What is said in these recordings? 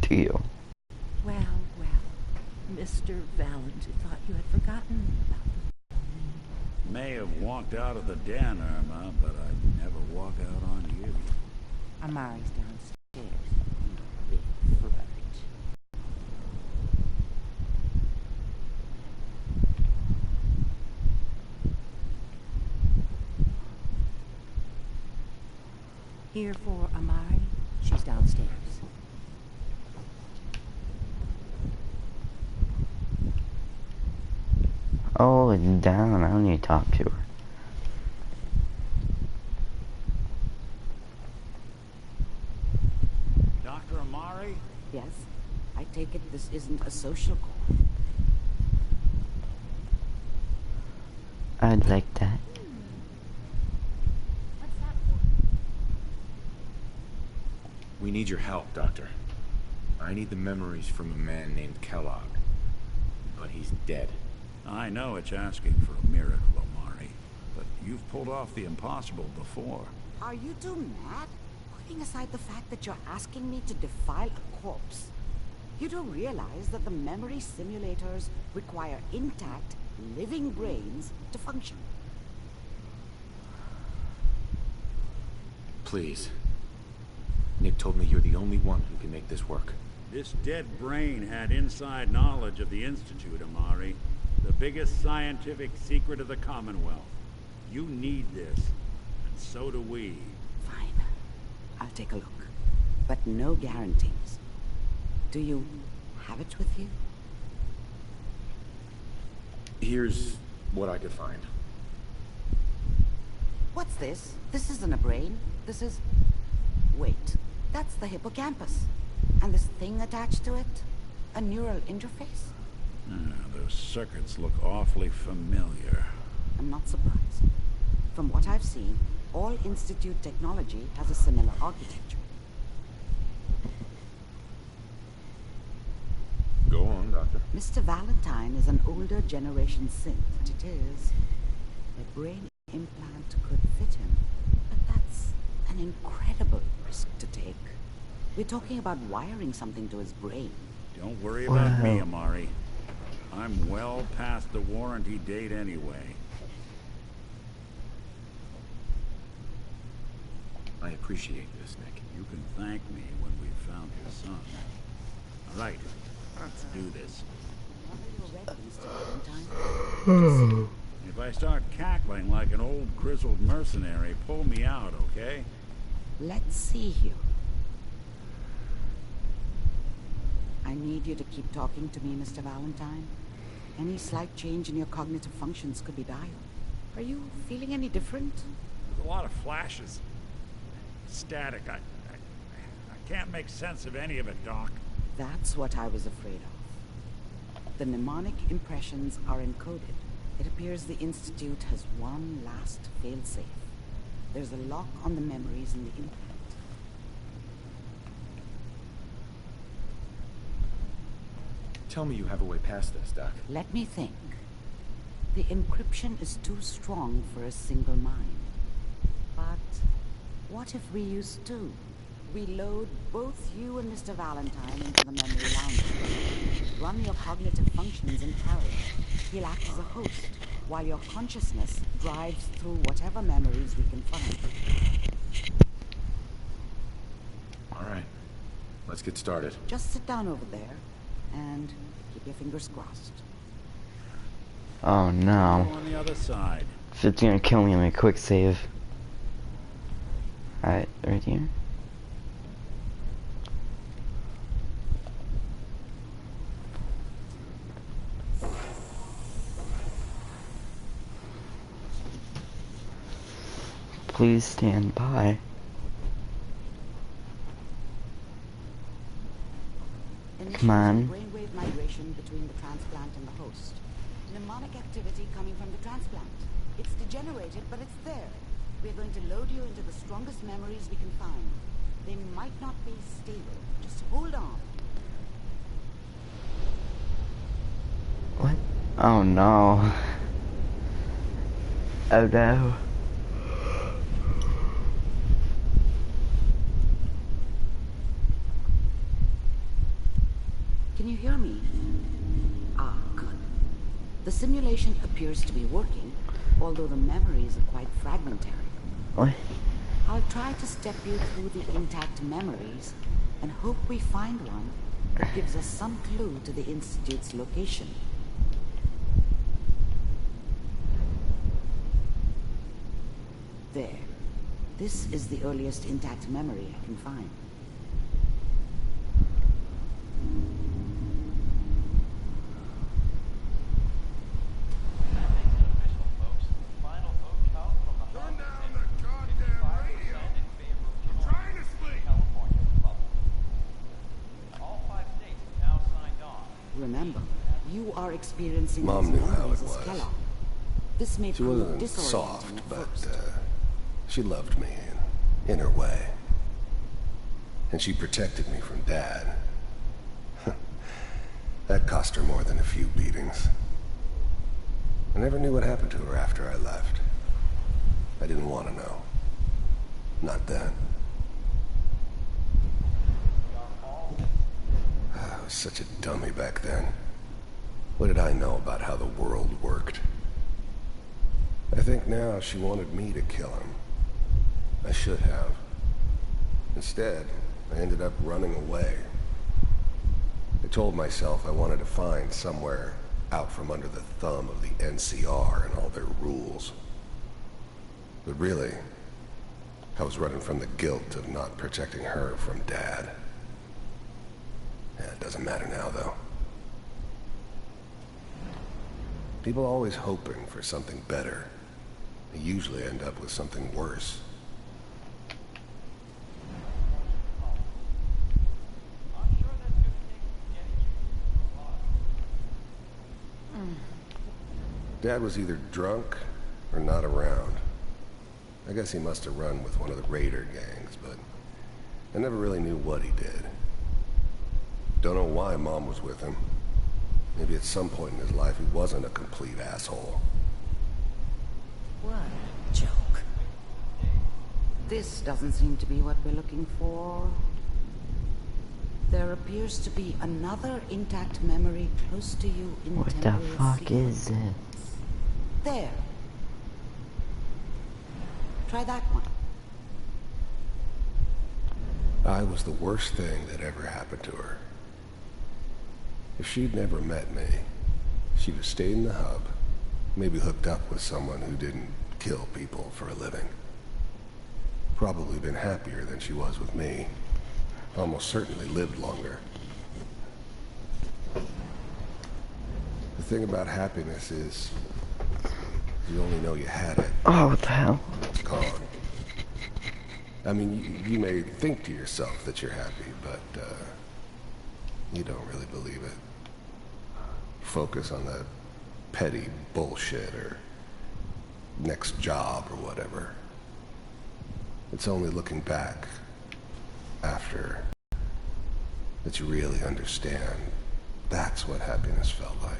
to you. Well, Mr. Valent thought you had forgotten about me. May have walked out of the den, Irma, but I'd never walk out on you. Amari's downstairs. Big flirt. Here for Amari. She's downstairs. Oh, it's down. I don't need to talk to her. Dr. Amari? Yes? I take it this isn't a social call. I'd like that. What's that for? We need your help, Doctor. I need the memories from a man named Kellogg. But he's dead. I know it's asking for a miracle, Amari, but you've pulled off the impossible before. Are you two mad? Putting aside the fact that you're asking me to defile a corpse, you do realize that the memory simulators require intact, living brains to function. Please. Nick told me you're the only one who can make this work. This dead brain had inside knowledge of the Institute, Amari. The biggest scientific secret of the Commonwealth. You need this, and so do we. Fine. I'll take a look. But no guarantees. Do you have it with you? Here's what I could find. What's this? This isn't a brain. This is... Wait. That's the hippocampus. And this thing attached to it? A neural interface? Those circuits look awfully familiar. I'm not surprised. From what I've seen, all Institute technology has a similar architecture. Go on, Doctor. Mr. Valentine is an older generation synth, but it is. A brain implant could fit him, but that's an incredible risk to take. We're talking about wiring something to his brain. Don't worry about me, Amari. I'm well past the warranty date anyway. I appreciate this, Nick. You can thank me when we've found your son. All right, let's do this. Whenever you're ready, Mr. Valentine. If I start cackling like an old grizzled mercenary, pull me out, okay? Let's see here. I need you to keep talking to me, Mr. Valentine. Any slight change in your cognitive functions could be dire. Are you feeling any different? There's a lot of flashes. Static. I can't make sense of any of it, Doc. That's what I was afraid of. The mnemonic impressions are encoded. It appears the Institute has one last failsafe. There's a lock on the memories in the implant. Tell me you have a way past this, Doc. Let me think. The encryption is too strong for a single mind. But what if we use two? We load both you and Mr. Valentine into the memory lounge. Run your cognitive functions in parallel. He'll act as a host, while your consciousness drives through whatever memories we can find. All right. Let's get started. Just sit down over there, and keep your fingers crossed. Oh no. On the other side. Shit's gonna kill me in my quick save. Alright, right here. Please stand by. Come on. Brainwave migration between the transplant and the host. Mnemonic activity coming from the transplant. It's degenerated, but it's there. We're going to load you into the strongest memories we can find. They might not be stable. Just hold on. What? Oh no. Oh no. Can you hear me? Ah, good. The simulation appears to be working, although the memories are quite fragmentary. What? I'll try to step you through the intact memories and hope we find one that gives us some clue to the Institute's location. There. This is the earliest intact memory I can find. Turn down the goddamn radio! I'm trying to sleep! All 5 states have now signed on. Remember, you are experiencing Mom these knew how memories it as was. Kellogg. This may She prove wasn't disorienting soft, at but first. she loved me in her way. And she protected me from Dad. That cost her more than a few beatings. I never knew what happened to her after I left. I didn't want to know. Not then. I was such a dummy back then. What did I know about how the world worked? I think now she wanted me to kill him. I should have. Instead, I ended up running away. I told myself I wanted to find somewhere out from under the thumb of the NCR and all their rules. But really, I was running from the guilt of not protecting her from Dad. Yeah, it doesn't matter now, though. People are always hoping for something better. They usually end up with something worse. I'm sure that's going to take some getting used to a lot. Dad was either drunk or not around. I guess he must have run with one of the raider gangs, but I never really knew what he did. Don't know why Mom was with him. Maybe at some point in his life he wasn't a complete asshole. What a joke. This doesn't seem to be what we're looking for. There appears to be another intact memory close to you in What the temporary fuck sequence. is it? There. Try that one. I was the worst thing that ever happened to her. If she'd never met me, she'd have stayed in the hub, maybe hooked up with someone who didn't kill people for a living. Probably been happier than she was with me. Almost certainly lived longer. The thing about happiness is, you only know you had it. Oh, what the hell? It's gone. I mean, you may think to yourself that you're happy, but you don't really believe it. Focus on that petty bullshit or next job or whatever. It's only looking back after that you really understand that's what happiness felt like.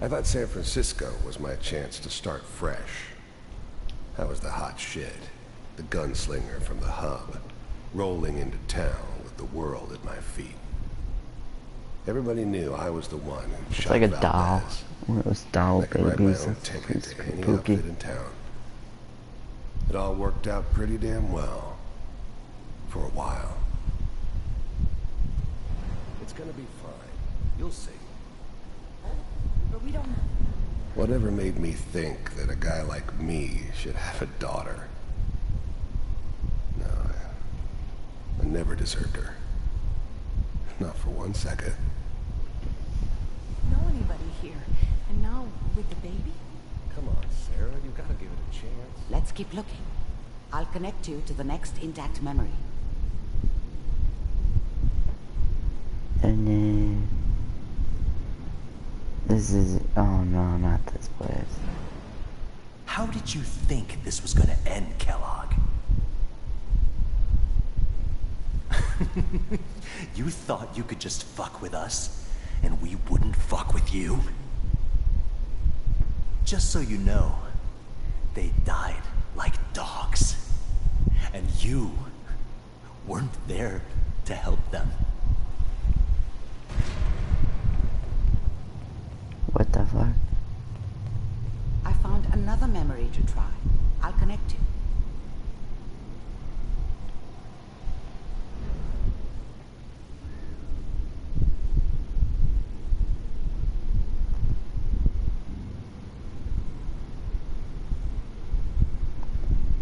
I thought San Francisco was my chance to start fresh. I was the hot shit, the gunslinger from the hub, rolling into town with the world at my feet. Everybody knew I was the one who It's shot like a Valdez. doll. One of those doll I could write my babies. own That's ticket pretty to any spooky. outfit in town. It all worked out pretty damn well. For a while. It's gonna be fine. You'll see. But we don't... Whatever made me think that a guy like me should have a daughter? No, I never deserved her. Not for 1 second. Know anybody here? And now with the baby? Come on, Sarah, you gotta give it a chance. Let's keep looking. I'll connect you to the next intact memory. And then... This is... Oh no, not this place. How did you think this was gonna end, Kellogg? You thought you could just fuck with us, and we wouldn't fuck with you? Just so you know, they died like dogs. And you weren't there to help them. What the fuck? I found another memory to try. I'll connect you.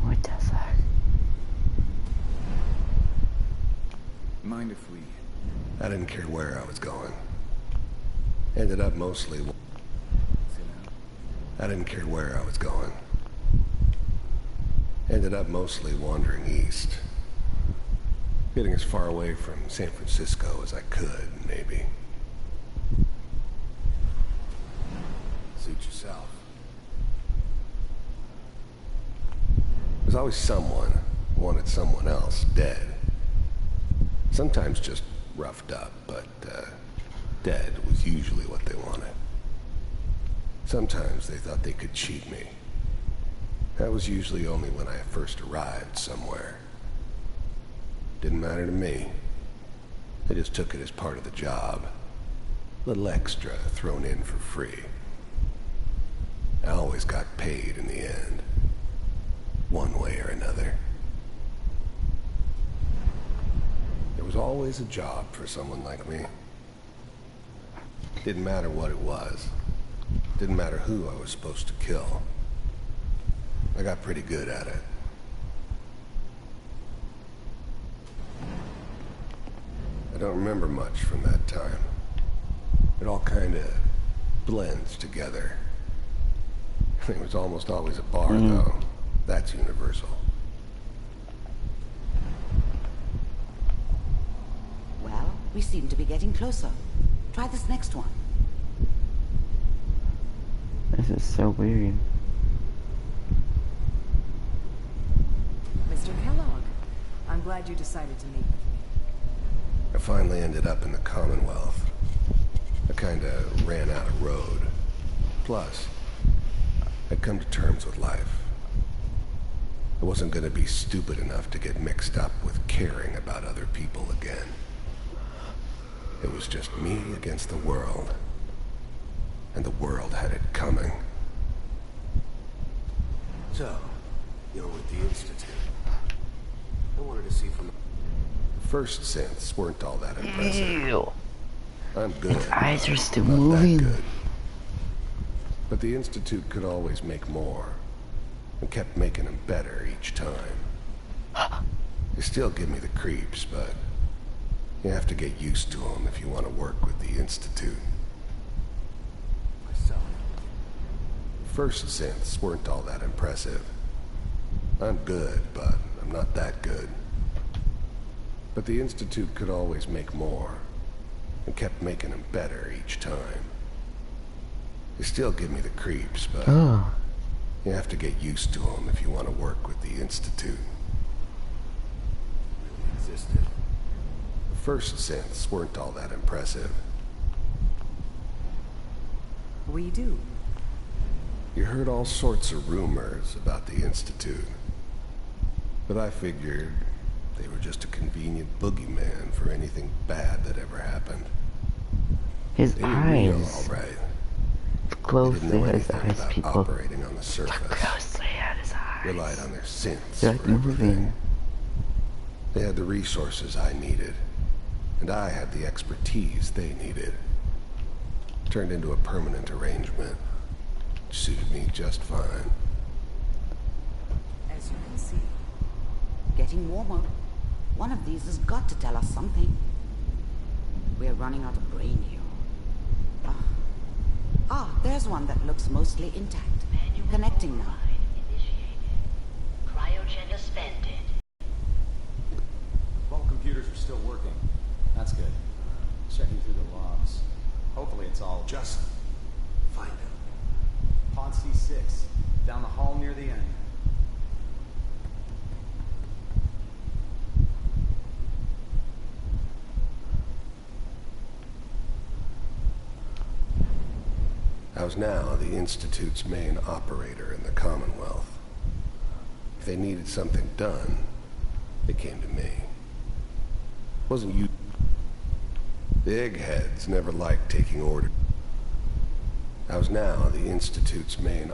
What the fuck? Mind if we... I didn't care where I was going. Ended up mostly... I didn't care where I was going. Ended up mostly wandering east. Getting as far away from San Francisco as I could, maybe. Suit yourself. There's always someone who wanted someone else dead. Sometimes just roughed up, but dead was usually what they wanted. Sometimes they thought they could cheat me. That was usually only when I first arrived somewhere. Didn't matter to me. They just took it as part of the job. Little extra thrown in for free. I always got paid in the end. One way or another. There was always a job for someone like me. Didn't matter what it was. Didn't matter who I was supposed to kill. I got pretty good at it. I don't remember much from that time. It all kind of blends together. It was almost always a bar, though. That's universal. Well, we seem to be getting closer. Try this next one. This is so weird. Mr. Kellogg, I'm glad you decided to meet with me. I finally ended up in the Commonwealth. I kinda ran out of road. Plus, I'd come to terms with life. I wasn't gonna be stupid enough to get mixed up with caring about other people again. It was just me against the world. And the world had it coming. So, you're with the Institute. I wanted to see from... The first synths weren't all that impressive. Ew. I'm good. Its eyes are still not moving. That good. But the Institute could always make more. And kept making them better each time. They still give me the creeps, but... you have to get used to them if you want to work with the Institute. First synths weren't all that impressive. I'm good, but I'm not that good. But the Institute could always make more, and kept making them better each time. They still give me the creeps, but you have to get used to them if you want to work with the Institute. Really existed. The first synths weren't all that impressive. We do. You heard all sorts of rumors about the Institute. But I figured they were just a convenient boogeyman for anything bad that ever happened. His They were real, eyes. all right. Close They didn't to know his anything eyes, about people. operating on the surface. Closely at his eyes. Relied on their synths They're like for everything. moving. They had the resources I needed, and I had the expertise they needed. Turned into a permanent arrangement. Suited me just fine. As you can see. Getting warmer. One of these has got to tell us something. We're running out of brain here. There's one that looks mostly intact. Connecting now. Cryogen suspended. All computers are still working. That's good. Checking through the logs. Hopefully it's all... Just find him. Pod C6, down the hall near the end. I was now the Institute's main operator in the Commonwealth. If they needed something done, they came to me. Wasn't you? The eggheads never liked taking orders. I was now the Institute's main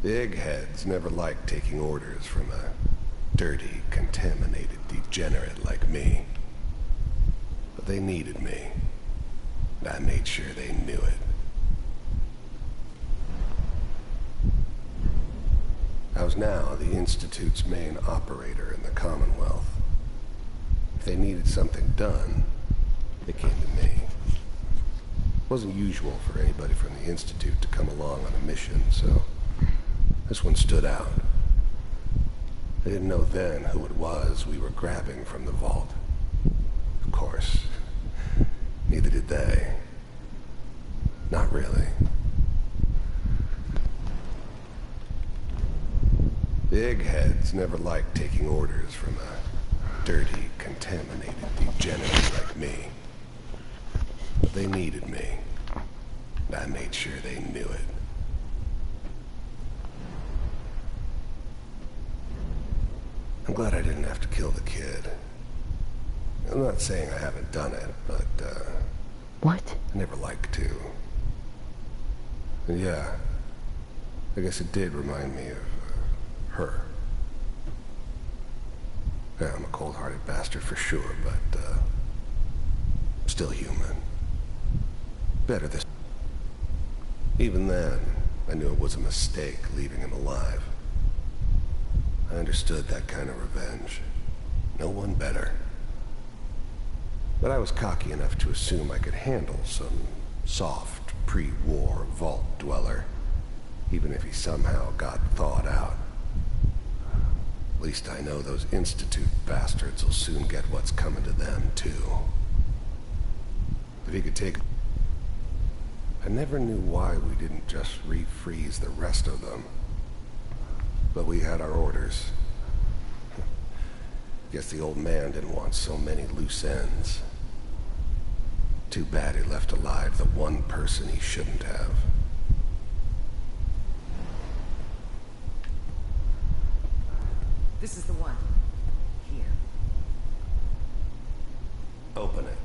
The eggheads never liked taking orders from a dirty, contaminated degenerate like me. But they needed me, and I made sure they knew it. I was now the Institute's main operator in the Commonwealth. If they needed something done, they came to me. It wasn't usual for anybody from the Institute to come along on a mission, so this one stood out. I didn't know then who it was we were grabbing from the vault. Of course, neither did they. Not really. The eggheads never liked taking orders from a dirty, contaminated degenerate like me. But they needed me, and I made sure they knew it. I'm glad I didn't have to kill the kid. I'm not saying I haven't done it, but, What? I never liked to. And yeah, I guess it did remind me of, her. Yeah, I'm a cold-hearted bastard for sure, but, still human. Better this. Even then, I knew it was a mistake leaving him alive. I understood that kind of revenge. No one better. But I was cocky enough to assume I could handle some soft, pre-war vault dweller, even if he somehow got thawed out. At least I know those Institute bastards will soon get what's coming to them, too. If he could take... I never knew why we didn't just refreeze the rest of them. But we had our orders. Guess the old man didn't want so many loose ends. Too bad he left alive the one person he shouldn't have. This is the one. Here. Open it.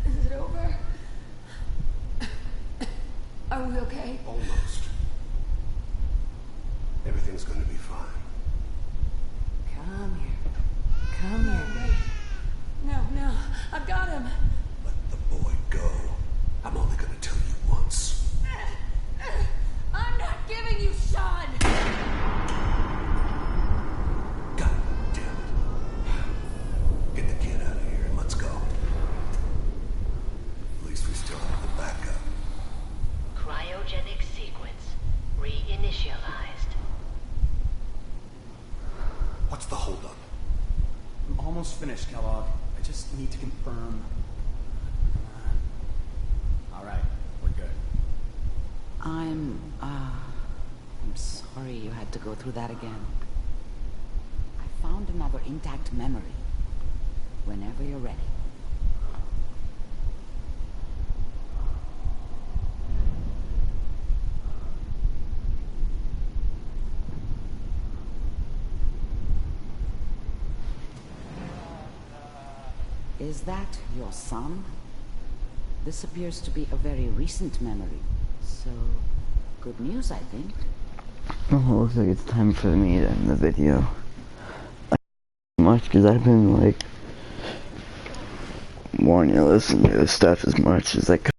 Is it over? Are we okay? Almost. Everything's gonna be fine. Come here. Come here. Wait. No, I've got him. Let the boy go. I'm only gonna tell you once. I'm not giving you Sean. God damn it. Get the kid out of here and let's go. At least we still have the backup. Cryogenic sequence reinitialized. What's the holdup? I'm almost finished, Kellogg. I just need to confirm. All right, we're good. I'm sorry you had to go through that again. I found another intact memory. Whenever you're ready. Is that your son? This appears to be a very recent memory. So, good news, I think. Oh, it looks like it's time for me to end the video. Much because I've been like wanting to listen to this stuff as much as I could.